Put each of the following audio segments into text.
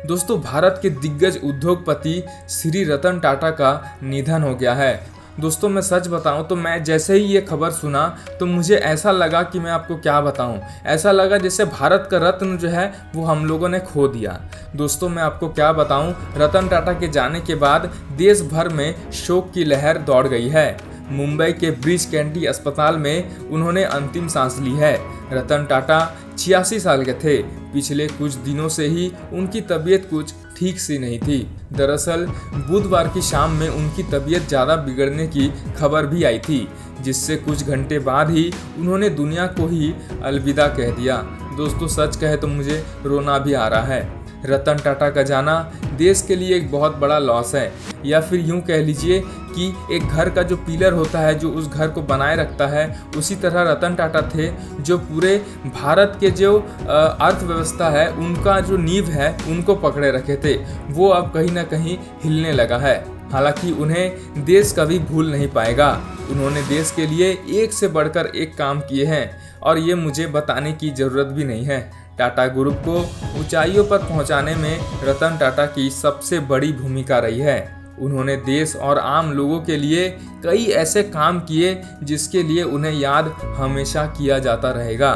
दोस्तों, भारत के दिग्गज उद्योगपति श्री रतन टाटा का निधन हो गया है। दोस्तों, मैं सच बताऊं तो मैं जैसे ही ये खबर सुना तो मुझे ऐसा लगा कि मैं आपको क्या बताऊं, ऐसा लगा जैसे भारत का रत्न जो है वो हम लोगों ने खो दिया। दोस्तों, मैं आपको क्या बताऊं, रतन टाटा के जाने के बाद देश भर में शोक की लहर दौड़ गई है। मुंबई के ब्रीच कैंडी अस्पताल में उन्होंने अंतिम सांस ली है। रतन टाटा 86 साल के थे। पिछले कुछ दिनों से ही उनकी तबीयत कुछ ठीक सी नहीं थी। दरअसल बुधवार की शाम में उनकी तबीयत ज़्यादा बिगड़ने की खबर भी आई थी, जिससे कुछ घंटे बाद ही उन्होंने दुनिया को ही अलविदा कह दिया। दोस्तों, सच कहे तो मुझे रोना भी आ रहा है। रतन टाटा का जाना देश के लिए एक बहुत बड़ा लॉस है, या फिर यूं कह लीजिए कि एक घर का जो पिलर होता है, जो उस घर को बनाए रखता है, उसी तरह रतन टाटा थे जो पूरे भारत के जो अर्थव्यवस्था है, उनका जो नींव है, उनको पकड़े रखे थे। वो अब कहीं ना कहीं हिलने लगा है। हालांकि उन्हें देश कभी भूल नहीं पाएगा। उन्होंने देश के लिए एक से बढ़कर एक काम किए हैं, और ये मुझे बताने की ज़रूरत भी नहीं है। टाटा ग्रुप को ऊंचाइयों पर पहुंचाने में रतन टाटा की सबसे बड़ी भूमिका रही है। उन्होंने देश और आम लोगों के लिए कई ऐसे काम किए जिसके लिए उन्हें याद हमेशा किया जाता रहेगा।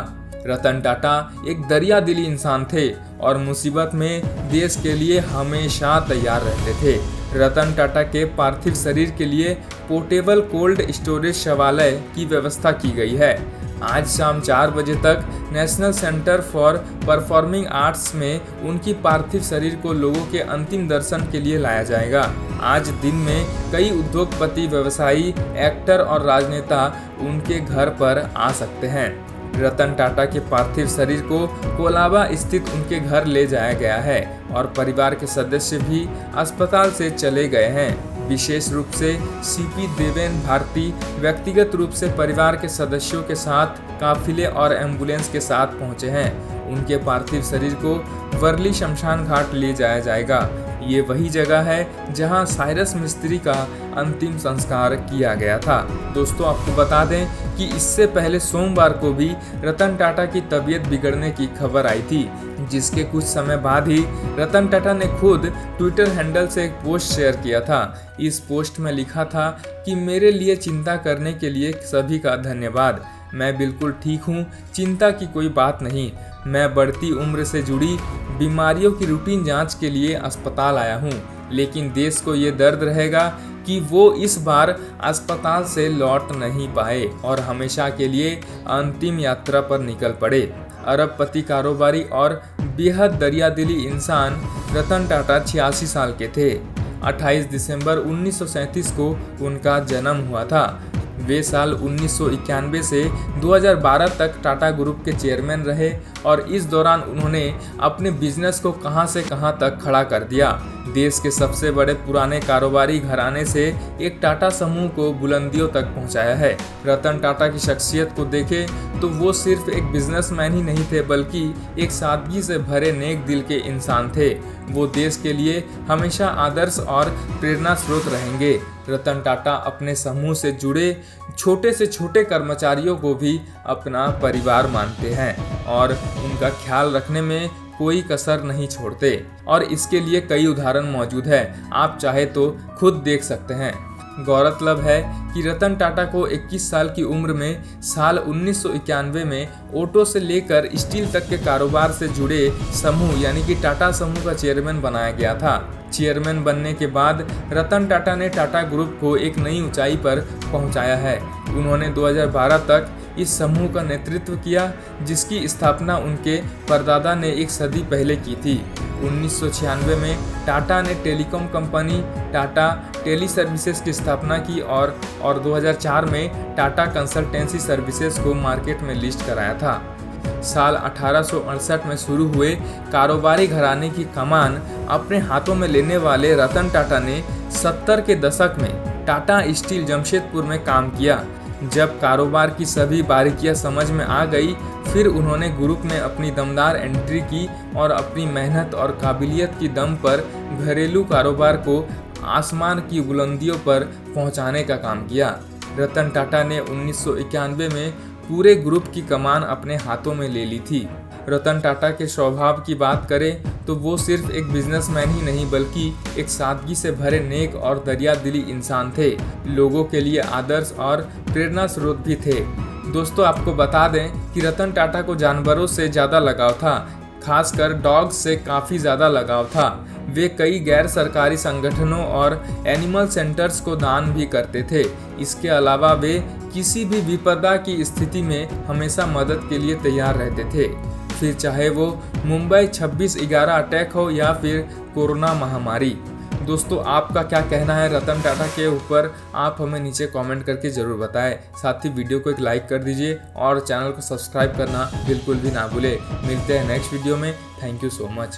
रतन टाटा एक दरियादिली इंसान थे और मुसीबत में देश के लिए हमेशा तैयार रहते थे। रतन टाटा के पार्थिव शरीर के लिए पोर्टेबल कोल्ड स्टोरेज शौचालय की व्यवस्था की गई है। आज शाम 4 बजे तक national centre for performing arts में उनकी पार्थिव शरीर को लोगों के अंतिम दर्शन के लिए लाया जाएगा। आज दिन में कई उद्योगपति, व्यवसायी, एक्टर और राजनेता उनके घर पर आ सकते हैं। रतन टाटा के पार्थिव शरीर को कोलाबा स्थित उनके घर ले जाया गया है और परिवार के सदस्य भी अस्पताल से चले गए हैं। विशेष रूप से सीपी देवेन भारती व्यक्तिगत रूप से परिवार के सदस्यों के साथ काफिले और एम्बुलेंस के साथ पहुंचे हैं। उनके पार्थिव शरीर को वर्ली शमशान घाट ले जाया जाएगा। ये वही जगह है जहां साइरस मिस्त्री का अंतिम संस्कार किया गया था। दोस्तों, आपको बता दें कि इससे पहले सोमवार को भी रतन टाटा की तबीयत बिगड़ने की खबर आई थी, जिसके कुछ समय बाद ही रतन टाटा ने खुद ट्विटर हैंडल से एक पोस्ट शेयर किया था। इस पोस्ट में लिखा था कि मेरे लिए चिंता करने के लिए सभी का धन्यवाद। मैं बिल्कुल ठीक हूँ, चिंता की कोई बात नहीं। मैं बढ़ती उम्र से जुड़ी बीमारियों की रूटीन जांच के लिए अस्पताल आया हूँ, लेकिन देश को ये दर्द रहेगा कि वो इस बार अस्पताल से लौट नहीं पाए और हमेशा के लिए अंतिम यात्रा पर निकल पड़े। अरबपति, कारोबारी और बेहद दरियादिली इंसान रतन टाटा 86 साल के थे। 28 दिसंबर 1937 को उनका जन्म हुआ था। वे साल 1991 से 2012 तक टाटा ग्रुप के चेयरमैन रहे और इस दौरान उन्होंने अपने बिजनेस को कहां से कहां तक खड़ा कर दिया। देश के सबसे बड़े पुराने कारोबारी घराने से एक टाटा समूह को बुलंदियों तक पहुंचाया है। रतन टाटा की शख्सियत को देखें तो वो सिर्फ एक बिजनेसमैन ही नहीं थे, बल्कि एक सादगी से भरे नेक दिल के इंसान थे। वो देश के लिए हमेशा आदर्श और प्रेरणा स्रोत रहेंगे। रतन टाटा अपने समूह से जुड़े छोटे से छोटे कर्मचारियों को भी अपना परिवार मानते हैं और उनका ख्याल रखने में कोई कसर नहीं छोड़ते, और इसके लिए कई उदाहरण मौजूद हैं। आप चाहे तो खुद देख सकते हैं। गौरतलब है कि रतन टाटा को 21 साल की उम्र में साल 1991 में ऑटो से लेकर स्टील तक के कारोबार से जुड़े समूह यानी कि टाटा समूह का चेयरमैन बनाया गया था। चेयरमैन बनने के बाद रतन टाटा ने टाटा ग्रुप को एक नई ऊंचाई पर पहुंचाया है। उन्होंने 2012 तक इस समूह का नेतृत्व किया, जिसकी स्थापना उनके परदादा ने एक सदी पहले की थी। 1996 में टाटा ने telecom company Tata tele services की स्थापना की और 2004 में टाटा कंसल्टेंसी सर्विसेज को मार्केट में लिस्ट कराया था। साल 1868 में शुरू हुए कारोबारी घराने की कमान अपने हाथों में लेने वाले रतन टाटा ने 70 के दशक में टाटा स्टील जमशेदपुर में काम किया। जब कारोबार की सभी बारीकियां समझ में आ गई, फिर उन्होंने ग्रुप में अपनी दमदार एंट्री की और अपनी मेहनत और काबिलियत की दम पर घरेलू कारोबार को आसमान की बुलंदियों पर पहुंचाने का काम किया। रतन टाटा ने 1991 में पूरे ग्रुप की कमान अपने हाथों में ले ली थी। रतन टाटा के स्वभाव की बात करें तो वो सिर्फ एक बिजनेसमैन ही नहीं बल्कि एक सादगी से भरे नेक और दरियादिली इंसान थे। लोगों के लिए आदर्श और प्रेरणा स्रोत भी थे। दोस्तों आपको बता दें कि रतन टाटा को जानवरों से ज़्यादा लगाव था, खासकर डॉग्स से काफ़ी ज़्यादा लगाव था। वे कई गैर सरकारी संगठनों और एनिमल सेंटर्स को दान भी करते थे। इसके अलावा वे किसी भी विपदा की स्थिति में हमेशा मदद के लिए तैयार रहते थे, फिर चाहे वो मुंबई 26/11 अटैक हो या फिर कोरोना महामारी। दोस्तों आपका क्या कहना है रतन टाटा के ऊपर, आप हमें नीचे कमेंट करके ज़रूर बताएं। साथ ही वीडियो को एक लाइक कर दीजिए और चैनल को सब्सक्राइब करना बिल्कुल भी ना भूलें। मिलते हैं नेक्स्ट वीडियो में। Thank you so much.